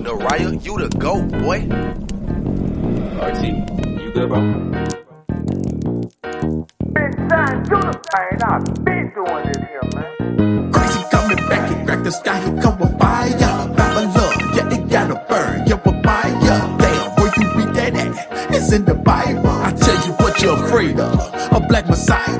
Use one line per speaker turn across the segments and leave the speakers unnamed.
The riot, you the GOAT, boy.
RT, you good, bro?
Benzion, you the man. I've been doing this here, man.
Crazy coming back, he crack the sky, he come with fire. Babylon, yeah, it gotta burn, yeah, with fire. Damn, where you read that at? It's in the Bible. I tell you what you're afraid of, a black messiah.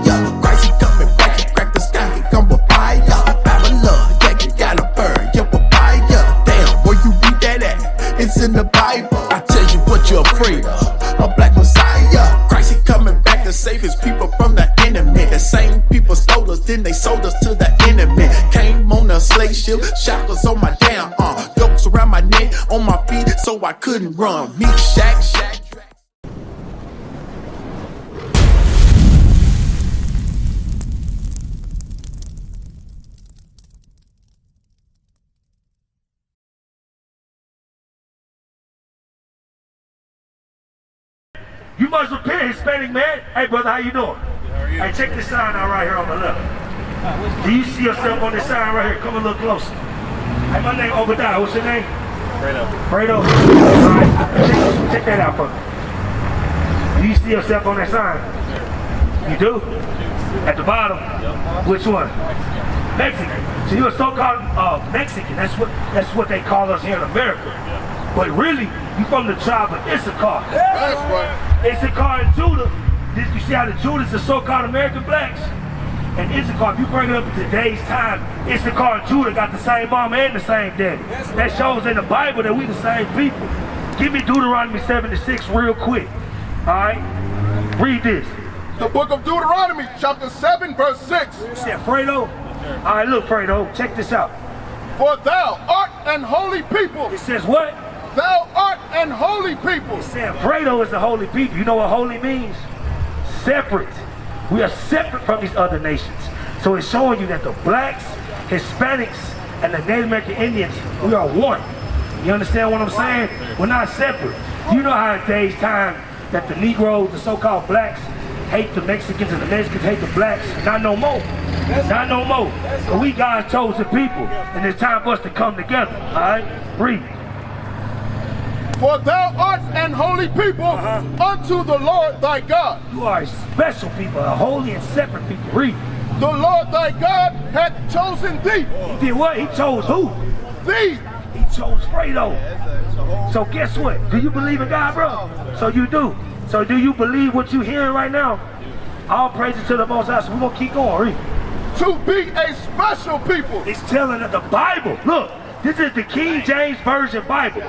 Crazy coming back, he crack the sky, he come with fire. Babylon, yeah, it gotta burn, yeah, with fire. Damn, where you read that at? It's in the Bible. I tell you what you're afraid of, a black messiah. Christ, he coming back to save his people from the enemy. The same people stole us, then they sold us to the enemy. Came on a slave ship, shackles on my damn arm, yokes around my neck, on my feet, so I couldn't run. Me, shack.
You must repent, Hispanic man. Hey, brother, how you doing? Hey, check this sign out right here on the left. Do you see yourself on this sign right here? Come a little closer. Hey, my name Obadiah. What's your name? Fredo. All right. Check that out for me. Do you see yourself on that sign? You do? At the bottom? Which one? Mexican. So you're a so-called Mexican. That's what they call us here in America. But really, you from the tribe of Issachar.
That's right.
Issachar and Judah. You see how the Judahs are so-called American blacks? And Issachar, if you bring it up in today's time, Issachar and Judah got the same mama and the same daddy. That shows in the Bible that we the same people. Give me Deuteronomy 7:6 real quick. All right? Read this.
The book of Deuteronomy, chapter 7, verse 6.
You said Fredo? All right, look, Fredo, check this out.
For thou art an holy people.
It says what?
Thou art an holy people.
It said Fredo is the holy people. You know what holy means? Separate. We are separate from these other nations. So it's showing you that the blacks, Hispanics, and the Native American Indians, we are one. You understand what I'm saying? We're not separate. You know how in today's time that the Negroes, the so-called blacks, hate the Mexicans and the Mexicans hate the blacks? Not no more. Not no more. But we God's chosen people, and it's time for us to come together. All right? Read.
For thou art an holy people unto the Lord thy God.
You are a special people, a holy and separate people. Read.
The Lord thy God hath chosen thee.
He did what? He chose who?
Thee.
He chose Fredo. So guess what? Do you believe in God, bro? So you do. So do you believe what you're hearing right now? All praises to the Most High. So we're going to keep going. Read.
To be a special people.
It's telling us the Bible. Look. This is the King James Version Bible.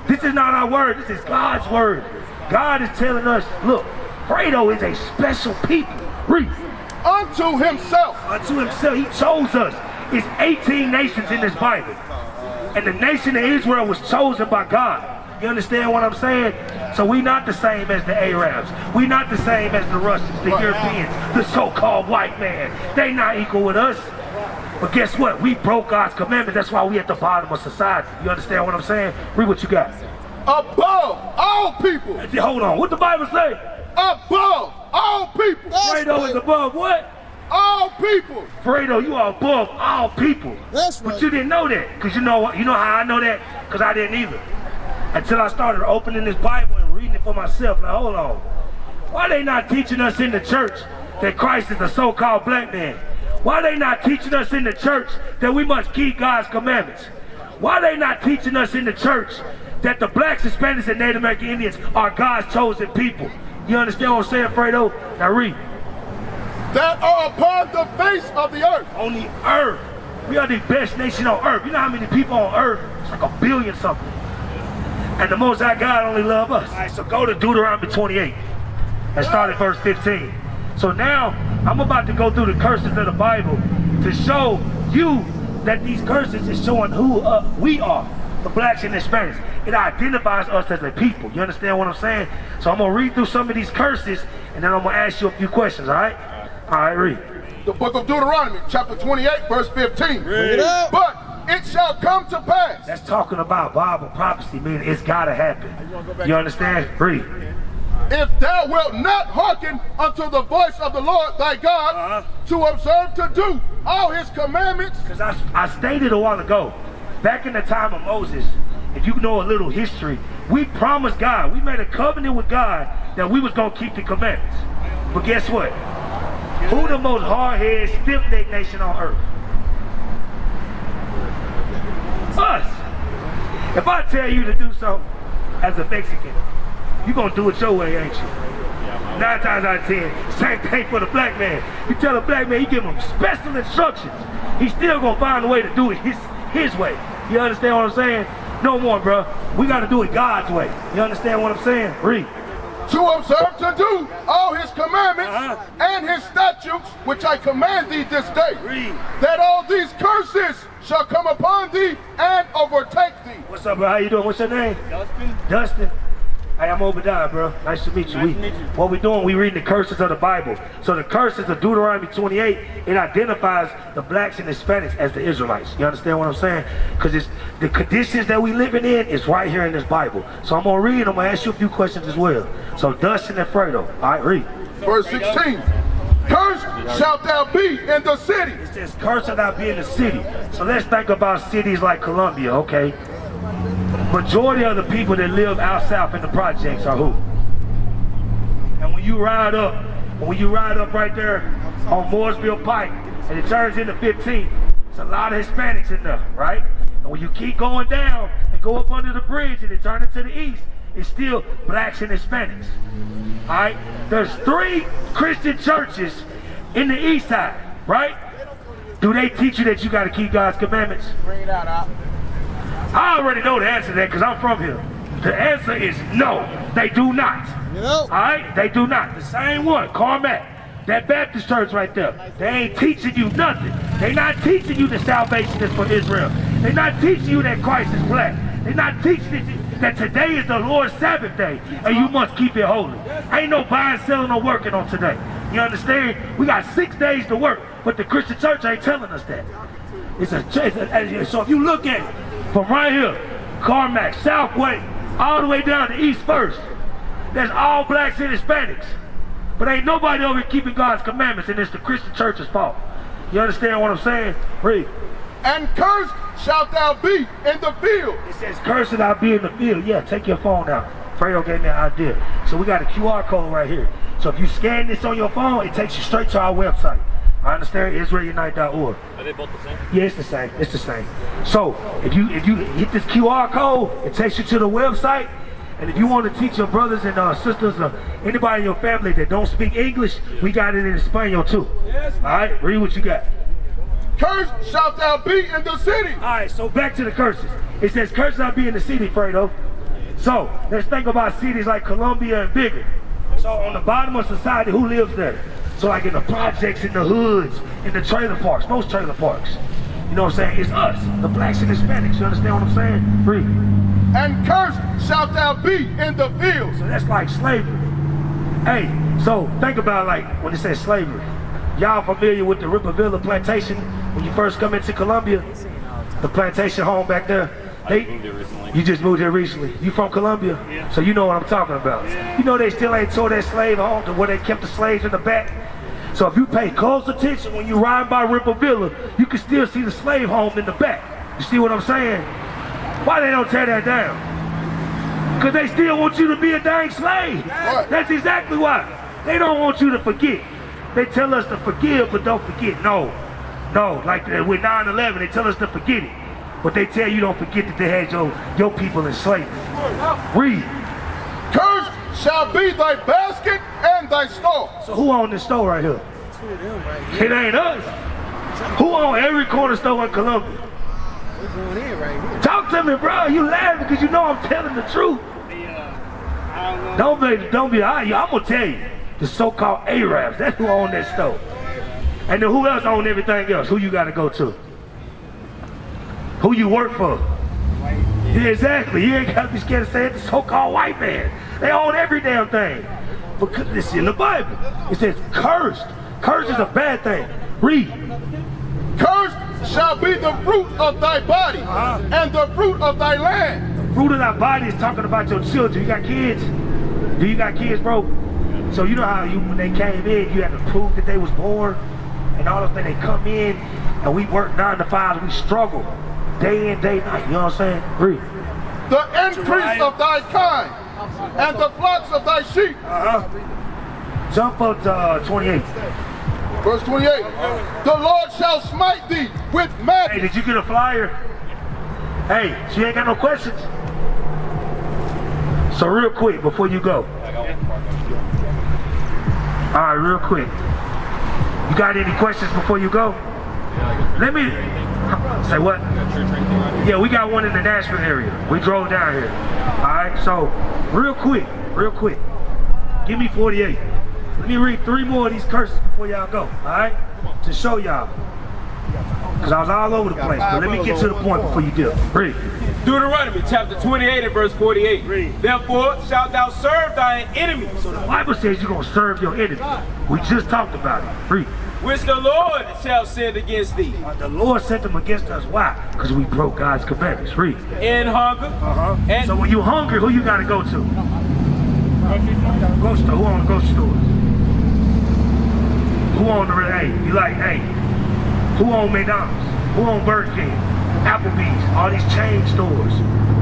This is not our word. This is God's word. God is telling us, look, Fredo is a special people. Read.
Unto himself.
Unto himself. He chose us. It's 18 nations in this Bible. And the nation of Israel was chosen by God. You understand what I'm saying? So we not the same as the Arabs. We not the same as the Russians, the Europeans, the so-called white man. They not equal with us. But guess what? We broke God's commandments. That's why we at the bottom of society. You understand what I'm saying? Read what you got.
Above all people.
Hold on. What the Bible say?
Above all people.
Fredo is above what?
All people.
Fredo, you are above all people.
That's right.
But you didn't know that. Because you know how I know that? Because I didn't either. Until I started opening this Bible and reading it for myself. Now hold on. Why they not teaching us in the church that Christ is a so-called black man? Why they not teaching us in the church that we must keep God's commandments? Why they not teaching us in the church that the blacks, Hispanics, and Native American Indians are God's chosen people? You understand what I'm saying, Fredo? Now read.
That are upon the face of the earth.
On the earth. We are the best nation on earth. You know how many people on earth? It's like 1 billion something. And the Most High God only love us. All right, so go to Deuteronomy 28 and start at verse 15. So now, I'm about to go through the curses of the Bible to show you that these curses is showing who we are, the blacks and Hispanics. It identifies us as a people. You understand what I'm saying? So I'm going to read through some of these curses, and then I'm going to ask you a few questions, all right? All right, read.
The book of Deuteronomy, chapter 28, verse 15.
Read it up.
But it shall come to pass.
That's talking about Bible prophecy, meaning it's got to happen. You understand? Read.
If thou wilt not hearken unto the voice of the Lord thy God, to observe to do all his commandments.
Because I stated a while ago, back in the time of Moses, if you know a little history, we promised God, we made a covenant with God that we was gonna keep the commandments. But guess what? Who the most hard-headed, stiff-necked nation on earth? Us. If I tell you to do something as a Mexican, you gonna do it your way, ain't you? 9 times out of 10, same thing for the black man. You tell a black man, you give him special instructions, he's still gonna find a way to do it his way. You understand what I'm saying? No more, bro. We gotta do it God's way. You understand what I'm saying? Read.
To observe to do all his commandments and his statutes, which I command thee this day,
Read.
that all these curses shall come upon thee and overtake thee.
What's up, bro? How you doing? What's your name?
Dustin.
Dustin. Hey, I'm Obadiah, bro. Nice to meet you.
Nice to meet you.
What we're doing, we reading the curses of the Bible. So the curses of Deuteronomy 28, it identifies the blacks and Hispanics as the Israelites. You understand what I'm saying? Because it's the conditions that we living in is right here in this Bible. So I'm gonna read. I'm gonna ask you a few questions as well. So Dustin and Fredo, all right, read.
Verse 16. Cursed shalt thou be in the city.
It says, "Cursed shalt thou be in the city." So let's think about cities like Columbia, okay? Majority of the people that live out south in the projects are who? And when you ride up right there on Mooresville Pike, and it turns into 15, it's a lot of Hispanics in there, right? And when you keep going down and go up under the bridge and it turns into the east, it's still blacks and Hispanics. All right? There's 3 Christian churches in the east side, right? Do they teach you that you got to keep God's commandments?
Bring it out.
I already know the answer to that because I'm from here. The answer is no, they do not. All right? They do not. The same one, Carmack, that Baptist church right there, they ain't teaching you nothing. They not teaching you that salvation is for Israel. They not teaching you that Christ is black. They not teaching you that today is the Lord's Sabbath day and you must keep it holy. Ain't no buying, selling, or working on today. You understand? We got 6 days to work, but the Christian church ain't telling us that. So if you look at it, from right here, Carmack, Southway, all the way down to East First, that's all blacks and Hispanics. But ain't nobody over here keeping God's commandments, and it's the Christian church's fault. You understand what I'm saying? Read.
And cursed shalt thou be in the field.
It says, "Cursed thou be in the field." Yeah, take your phone out. Fredo gave me an idea. So we got a QR code right here. So if you scan this on your phone, it takes you straight to our website. I understand, IsraelUnite.org.
Are they both the same?
Yeah, it's the same. It's the same. So if you hit this QR code, it takes you to the website. And if you want to teach your brothers and sisters or anybody in your family that don't speak English, we got it in Espanol too.
Yes.
All right, read what you got.
Cursed shalt thou be in the city.
All right, so back to the curses. It says, "Cursed shall be in the city," Fredo. So let's think about cities like Columbia and bigger. So on the bottom of society, who lives there? So like in the projects, in the hoods, in the trailer parks, most trailer parks. You know what I'm saying? It's us, the blacks and Hispanics. You understand what I'm saying? Read.
And cursed shalt thou be in the field.
So that's like slavery. Hey, so think about like when it says slavery. Y'all familiar with the Rivervilla plantation when you first come into Columbia? The plantation home back there?
I moved here recently.
You just moved here recently. You from Columbia?
Yeah.
So you know what I'm talking about.
Yeah.
You know they still ain't tore that slave home to where they kept the slaves in the back? So if you pay close attention when you ride by Rivervilla, you can still see the slave home in the back. You see what I'm saying? Why they don't tear that down? Because they still want you to be a dang slave.
Right.
That's exactly why. They don't want you to forget. They tell us to forgive, but don't forget. No, like with 9/11, they tell us to forget it. But they tell you don't forget that they had your people in slavery. Read.
Cursed shall be thy basket and thy store.
So who own this store right here? It ain't us. Who own every corner store in Columbia?
We're going in right here.
Talk to me, bro. You laughing because you know I'm telling the truth. Don't be. I'm gonna tell you. The so-called Arabs. That's who own that store. And then who else own everything else? Who you gotta go to? Who you work for? Yeah, exactly. You ain't gotta be scared to say it. The so-called white man. They own every damn thing. Because it's in the Bible. It says cursed. Cursed is a bad thing. Read.
Cursed shall be the fruit of thy body and the fruit of thy land.
The fruit of thy body is talking about your children. You got kids? Do you got kids, bro? So you know how when they came in, you had to prove that they was born and all of that. They come in and we work 9 to 5. We struggle day in, day night. You know what I'm saying? Read.
the increase of thy kind, and the flocks of thy sheep.
Jump up to 28.
Verse 28. The Lord shall smite thee with
Hey,
madness.
did you get a flyer? Hey, she ain't got no questions. So real quick, before you go. All right, real quick. You got any questions before you go? Let me, say what? Yeah, we got one in the Nashville area. We drove down here. All right, so real quick. Give me 48. Let me read 3 more of these curses before y'all go, all right? To show y'all. Because I was all over the place, but let me get to the point before you do. Read.
Deuteronomy chapter 28 and verse 48.
Read.
Therefore shalt thou serve thine enemies,
So the Bible says you're going to serve your enemy. We just talked about it. Read.
which the Lord shall send against thee.
The Lord sent them against us. Why? Because we broke God's commandments. Read.
In hunger. And
So when you hungry, who you got to go to? Grocery store. Who on the grocery stores? Who on the, hey, you like, hey, who on McDonald's? Who on Burger King? Applebee's, all these chain stores.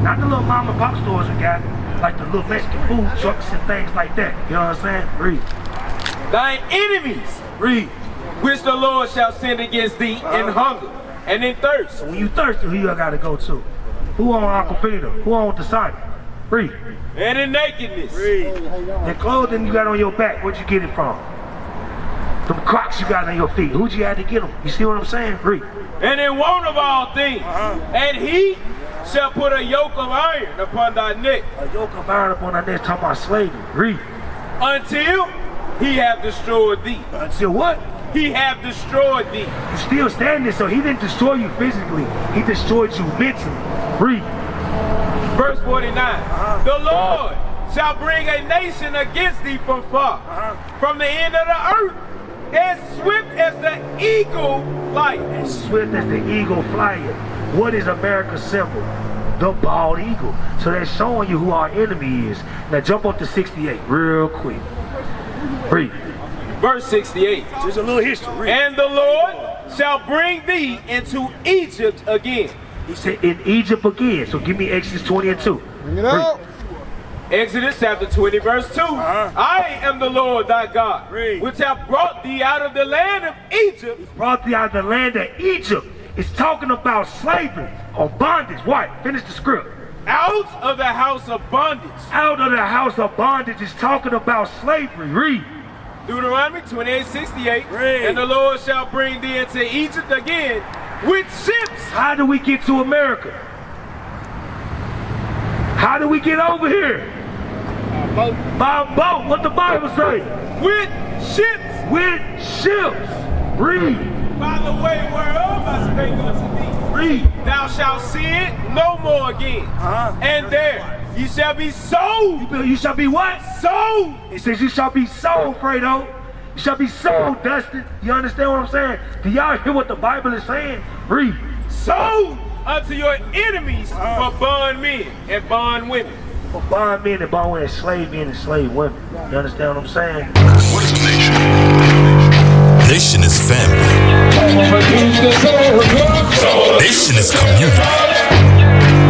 Not the little mom and pop stores we got, like the little Mexican food trucks and things like that. You know what I'm saying? Read.
thine enemies,
Read.
which the Lord shall send against thee in hunger and in thirst.
So when you thirsty, who you gotta go to? Who on Aquafina? Who on Disciple? Read.
And in nakedness.
The clothing you got on your back, where'd you get it from? Them Crocs you got on your feet, who'd you have to get them? You see what I'm saying? Read.
And in want of all things. And he shall put a yoke of iron upon thy neck
A yoke of iron upon our neck, talking about slavery. Read.
until he have destroyed thee.
Until what?
He have destroyed thee.
You still standing, so he didn't destroy you physically. He destroyed you mentally. Read.
Verse 49. The Lord shall bring a nation against thee from far, from the end of the earth, as swift as the eagle flight.
As swift as the eagle flying. What is America's symbol? The bald eagle. So that's showing you who our enemy is. Now jump up to 68 real quick. Read.
Verse 68.
There's a little history. Read.
And the Lord shall bring thee into Egypt again.
He said in Egypt again. So give me Exodus 20 and 2.
Bring it out.
Exodus chapter 20 verse 2. I am the Lord thy God,
Read.
which have brought thee out of the land of Egypt.
Brought thee out of the land of Egypt. It's talking about slavery or bondage. Why? Finish the script.
Out of the house of bondage.
Out of the house of bondage is talking about slavery. Read.
Deuteronomy 28:68.
Read.
And the Lord shall bring thee into Egypt again with ships.
How do we get to America? How do we get over here? By boat. What the Bible say?
With ships.
With ships. Read.
By the way whereof I spake unto thee.
Read.
Thou shalt see it no more again. And there ye shall be sold.
You shall be what?
Sold.
It says you shall be sold, Fredo. You shall be sold, Dustin. You understand what I'm saying? Do y'all hear what the Bible is saying? Read.
Sold unto your enemies for bondmen and bondwomen.
For bond men and bond women, slave men and slave women. You understand what I'm saying?
What is a nation? Nation is family. Nation is community.